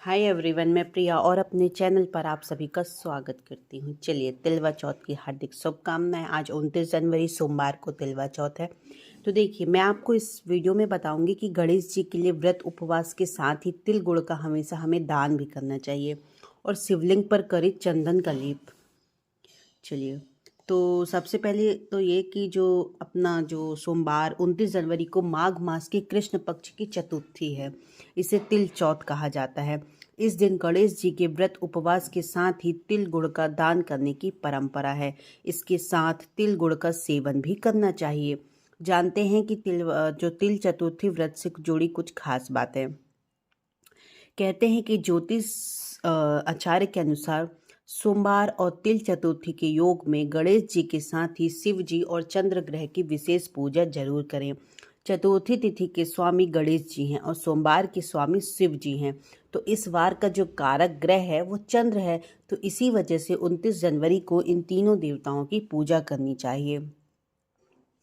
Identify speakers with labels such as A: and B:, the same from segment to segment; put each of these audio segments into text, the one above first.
A: Hi everyone, मैं प्रिया और अपने चैनल पर आप सभी का स्वागत करती हूँ। चलिए, तिलवा चौथ की हार्दिक शुभकामनाएं। आज 29 जनवरी सोमवार को तिलवा चौथ है। तो देखिए, मैं आपको इस वीडियो में बताऊंगी कि गणेश जी के लिए व्रत उपवास के साथ ही तिल गुड़ का हमेशा हमें दान भी करना चाहिए और शिवलिंग पर करें चंदन का लेप। चलिए, तो सबसे पहले तो ये कि जो सोमवार 29 जनवरी को माघ मास के कृष्ण पक्ष की चतुर्थी है, इसे तिल चौथ कहा जाता है। इस दिन गणेश जी के व्रत उपवास के साथ ही तिल गुड़ का दान करने की परंपरा है। इसके साथ तिल गुड़ का सेवन भी करना चाहिए। जानते हैं कि तिल चतुर्थी व्रत से जुड़ी कुछ खास बातें। कहते हैं कि ज्योतिष आचार्य के अनुसार सोमवार और तिल चतुर्थी के योग में गणेश जी के साथ ही शिव जी और चंद्र ग्रह की विशेष पूजा जरूर करें। चतुर्थी तिथि के स्वामी गणेश जी हैं और सोमवार के स्वामी शिव जी हैं। तो इस वार का जो कारक ग्रह है वो चंद्र है। तो इसी वजह से 29 जनवरी को इन तीनों देवताओं की पूजा करनी चाहिए।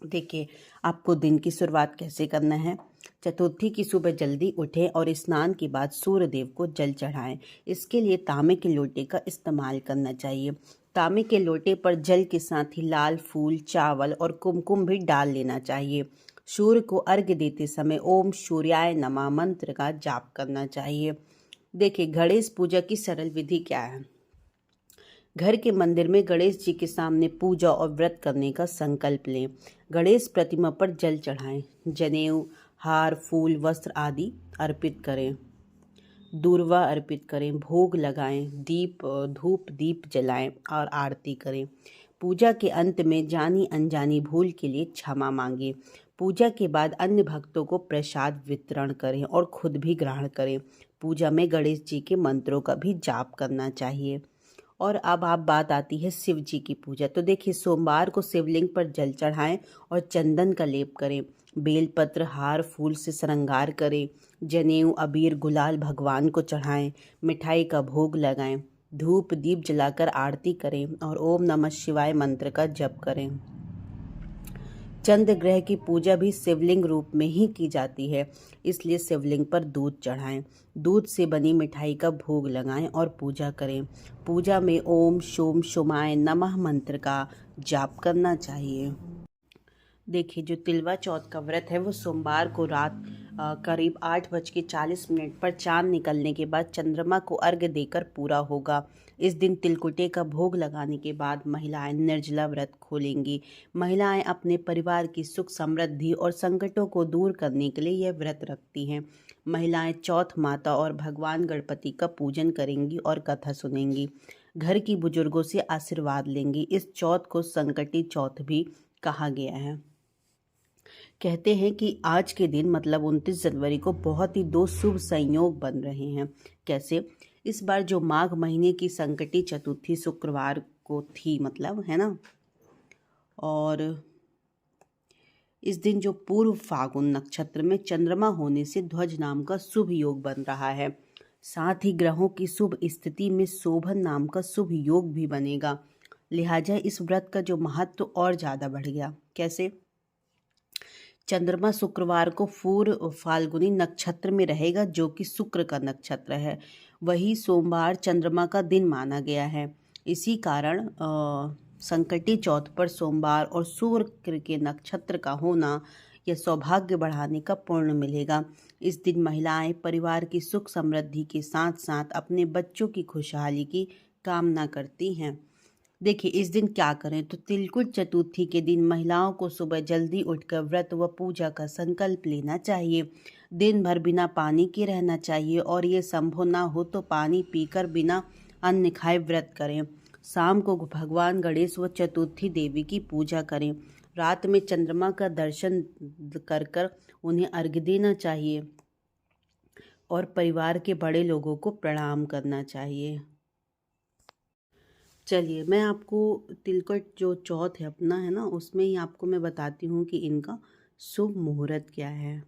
A: देखिए, आपको दिन की शुरुआत कैसे करना है। चतुर्थी की सुबह जल्दी उठें और स्नान के बाद सूर्य देव को जल चढ़ाएं। इसके लिए तांबे के लोटे का इस्तेमाल करना चाहिए। तांबे के लोटे पर जल के साथ ही लाल फूल, चावल और कुमकुम भी डाल लेना चाहिए। सूर्य को अर्घ्य देते समय ओम सूर्याय नमः मंत्र का जाप करना चाहिए। देखिए, गणेश पूजा की सरल विधि क्या है। घर के मंदिर में गणेश जी के सामने पूजा और व्रत करने का संकल्प लें। गणेश प्रतिमा पर जल चढ़ाएं। जनेऊ, हार, फूल, वस्त्र आदि अर्पित करें। दूर्वा अर्पित करें, भोग लगाएं, धूप दीप जलाएं और आरती करें। पूजा के अंत में जानी अनजानी भूल के लिए क्षमा मांगे। पूजा के बाद अन्य भक्तों को प्रसाद वितरण करें और खुद भी ग्रहण करें। पूजा में गणेश जी के मंत्रों का भी जाप करना चाहिए। और अब आप बात आती है शिव जी की पूजा। तो देखिए, सोमवार को शिवलिंग पर जल चढ़ाएं और चंदन का लेप करें। बेलपत्र, हार, फूल से श्रृंगार करें। जनेऊ, अबीर, गुलाल भगवान को चढ़ाएं। मिठाई का भोग लगाएं। धूप दीप जलाकर आरती करें और ओम नमः शिवाय मंत्र का जप करें। चंद्र ग्रह की पूजा भी शिवलिंग रूप में ही की जाती है, इसलिए शिवलिंग पर दूध चढ़ाएं। दूध से बनी मिठाई का भोग लगाएं और पूजा करें। पूजा में ओम शोम शुमाय नमः मंत्र का जाप करना चाहिए। देखिए, जो तिलवा चौथ का व्रत है वो सोमवार को रात करीब 8:40 पर चांद निकलने के बाद चंद्रमा को अर्घ्य देकर पूरा होगा। इस दिन तिलकुटे का भोग लगाने के बाद महिलाएं निर्जला व्रत खोलेंगी। महिलाएं अपने परिवार की सुख समृद्धि और संकटों को दूर करने के लिए यह व्रत रखती हैं। महिलाएं चौथ माता और भगवान गणपति का पूजन करेंगी और कथा सुनेंगी। घर की बुजुर्गों से आशीर्वाद लेंगी। इस चौथ को संकटी चौथ भी कहा गया है। कहते हैं कि आज के दिन मतलब 29 जनवरी को बहुत ही दो शुभ संयोग बन रहे हैं। कैसे? इस बार जो माघ महीने की संकटी चतुर्थी शुक्रवार को थी, मतलब है ना, और इस दिन जो पूर्व फागुन नक्षत्र में चंद्रमा होने से ध्वज नाम का शुभ योग बन रहा है। साथ ही ग्रहों की शुभ स्थिति में शोभन नाम का शुभ योग भी बनेगा। लिहाजा इस व्रत का जो महत्व और ज़्यादा बढ़ गया। कैसे? चंद्रमा शुक्रवार को पूर्व फाल्गुनी नक्षत्र में रहेगा, जो कि शुक्र का नक्षत्र है। वही सोमवार चंद्रमा का दिन माना गया है। इसी कारण संकटी चौथ पर सोमवार और शुक्र के नक्षत्र का होना यह सौभाग्य बढ़ाने का पुण्य मिलेगा। इस दिन महिलाएं परिवार की सुख समृद्धि के साथ साथ अपने बच्चों की खुशहाली की कामना करती हैं। देखिए, इस दिन क्या करें। तो तिलकुट चतुर्थी के दिन महिलाओं को सुबह जल्दी उठकर व्रत व पूजा का संकल्प लेना चाहिए। दिन भर बिना पानी के रहना चाहिए और ये संभव ना हो तो पानी पीकर बिना अन्न खाए व्रत करें। शाम को भगवान गणेश व चतुर्थी देवी की पूजा करें। रात में चंद्रमा का दर्शन कर कर उन्हें अर्घ्य देना चाहिए और परिवार के बड़े लोगों को प्रणाम करना चाहिए। चलिए, मैं आपको तिलकुट जो चौथ है अपना है ना, उसमें ही आपको मैं बताती हूँ कि इनका शुभ मुहूर्त क्या है।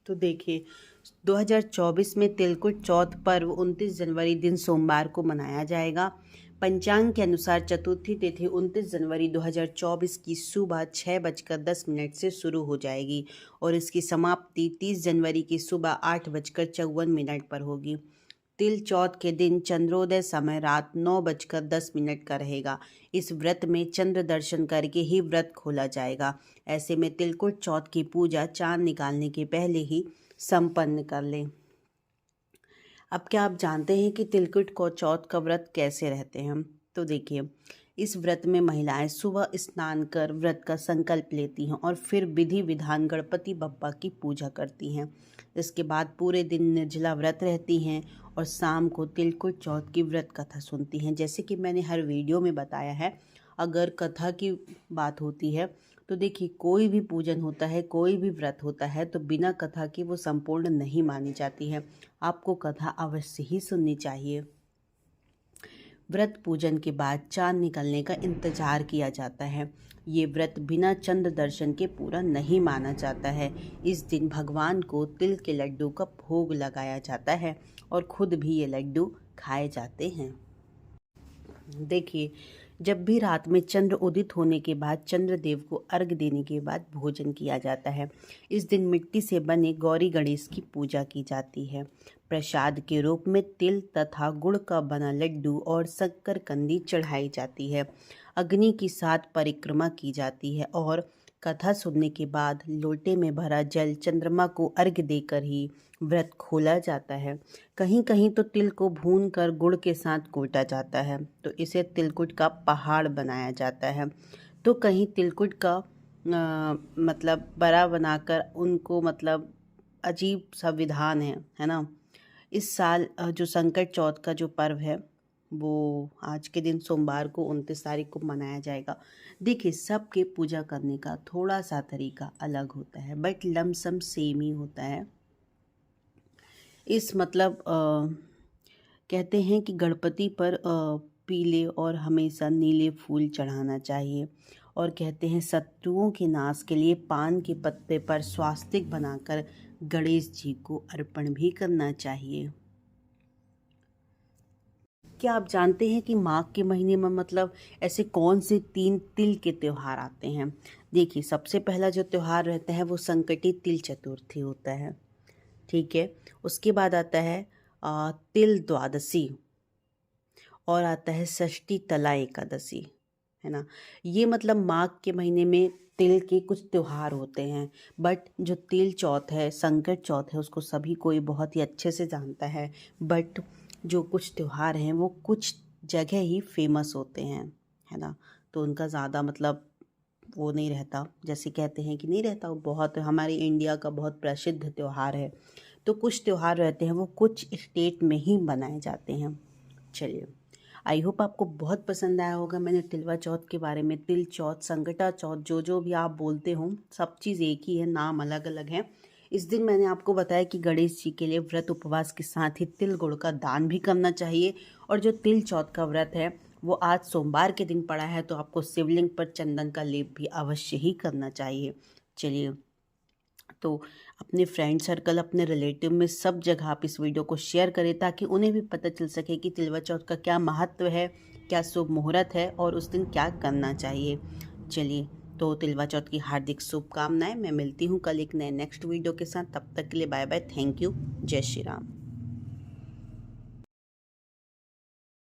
A: तो देखिए, 2024 में तिलकुट चौथ पर्व 29 जनवरी दिन सोमवार को मनाया जाएगा। पंचांग के अनुसार चतुर्थी तिथि 29 जनवरी 2024 की सुबह 6:10 से शुरू हो जाएगी और इसकी समाप्ति 30 जनवरी की सुबह 8:54 पर होगी। तिल चौथ के दिन चंद्रोदय समय रात 9:10 का रहेगा। इस व्रत में चंद्र दर्शन करके ही व्रत खोला जाएगा। ऐसे में तिलकुट चौथ की पूजा चांद निकालने के पहले ही संपन्न कर लें। अब क्या आप जानते हैं कि तिलकुट को चौथ का व्रत कैसे रहते हैं? तो देखिए, इस व्रत में महिलाएं सुबह स्नान कर व्रत का संकल्प लेती हैं और फिर विधि विधान गणपति बप्पा की पूजा करती हैं। इसके बाद पूरे दिन निर्जला व्रत रहती हैं और शाम को तिलकुट चौथ की व्रत कथा सुनती हैं। जैसे कि मैंने हर वीडियो में बताया है, अगर कथा की बात होती है तो देखिए, कोई भी पूजन होता है, कोई भी व्रत होता है तो बिना कथा के वो संपूर्ण नहीं मानी जाती है। आपको कथा अवश्य ही सुननी चाहिए। व्रत पूजन के बाद चांद निकलने का इंतजार किया जाता है। ये व्रत बिना चंद्र दर्शन के पूरा नहीं माना जाता है। इस दिन भगवान को तिल के लड्डू का भोग लगाया जाता है और खुद भी ये लड्डू खाए जाते हैं। देखिए, जब भी रात में चंद्र उदित होने के बाद चंद्रदेव को अर्घ देने के बाद भोजन किया जाता है। इस दिन मिट्टी से बने गौरी गणेश की पूजा की जाती है। प्रसाद के रूप में तिल तथा गुड़ का बना लड्डू और शक्करकंदी चढ़ाई जाती है। अग्नि की 7 परिक्रमा की जाती है और कथा सुनने के बाद लोटे में भरा जल चंद्रमा को अर्घ्य देकर ही व्रत खोला जाता है। कहीं कहीं तो तिल को भून कर गुड़ के साथ कूटा जाता है, तो इसे तिलकुट का पहाड़ बनाया जाता है। तो कहीं तिलकुट का मतलब बड़ा बनाकर उनको मतलब अजीब सा विधान है ना। इस साल जो संकट चौथ का जो पर्व है वो आज के दिन सोमवार को 29 तारीख को मनाया जाएगा। देखिए, सबके पूजा करने का थोड़ा सा तरीका अलग होता है, बट लमसम सेम ही होता है। इस मतलब कहते हैं कि गणपति पर पीले और हमेशा नीले फूल चढ़ाना चाहिए और कहते हैं शत्रुओं के नाश के लिए पान के पत्ते पर स्वास्तिक बनाकर गणेश जी को अर्पण भी करना चाहिए। क्या आप जानते हैं कि माघ के महीने में मतलब ऐसे कौन से 3 तिल के त्यौहार आते हैं? देखिए, सबसे पहला जो त्यौहार रहता है वो संकटी तिल चतुर्थी होता है, ठीक है। उसके बाद आता है तिल द्वादशी और आता है षष्ठी तला एकादशी, है ना। ये मतलब माघ के महीने में तिल के कुछ त्यौहार होते हैं। बट जो तिल चौथ है, संकट चौथ है, उसको सभी कोई बहुत ही अच्छे से जानता है। बट जो कुछ त्यौहार हैं वो कुछ जगह ही फेमस होते हैं, है ना। तो उनका ज़्यादा मतलब वो नहीं रहता, जैसे कहते हैं कि नहीं रहता, वो बहुत हमारे इंडिया का बहुत प्रसिद्ध त्यौहार है। तो कुछ त्यौहार रहते हैं वो कुछ स्टेट में ही बनाए जाते हैं। चलिए, आई होप आपको बहुत पसंद आया होगा। मैंने तिलवा चौथ के बारे में, तिल चौथ, संकटा चौथ, जो भी आप बोलते हो, सब चीज़ एक ही है, नाम अलग अलग है। इस दिन मैंने आपको बताया कि गणेश जी के लिए व्रत उपवास के साथ ही तिल गुड़ का दान भी करना चाहिए। और जो तिल चौथ का व्रत है वो आज सोमवार के दिन पड़ा है, तो आपको शिवलिंग पर चंदन का लेप भी अवश्य ही करना चाहिए। चलिए, तो अपने फ्रेंड सर्कल, अपने रिलेटिव में सब जगह आप इस वीडियो को शेयर करें ताकि उन्हें भी पता चल सके कि तिलवा चौथ का क्या महत्व है, क्या शुभ मुहूर्त है और उस दिन क्या करना चाहिए। चलिए, तो तिलवा चौथ की हार्दिक शुभकामनाएं। मैं मिलती हूँ कल एक नए नेक्स्ट वीडियो के साथ। तब तक के लिए बाय बाय, थैंक यू, जय श्री राम।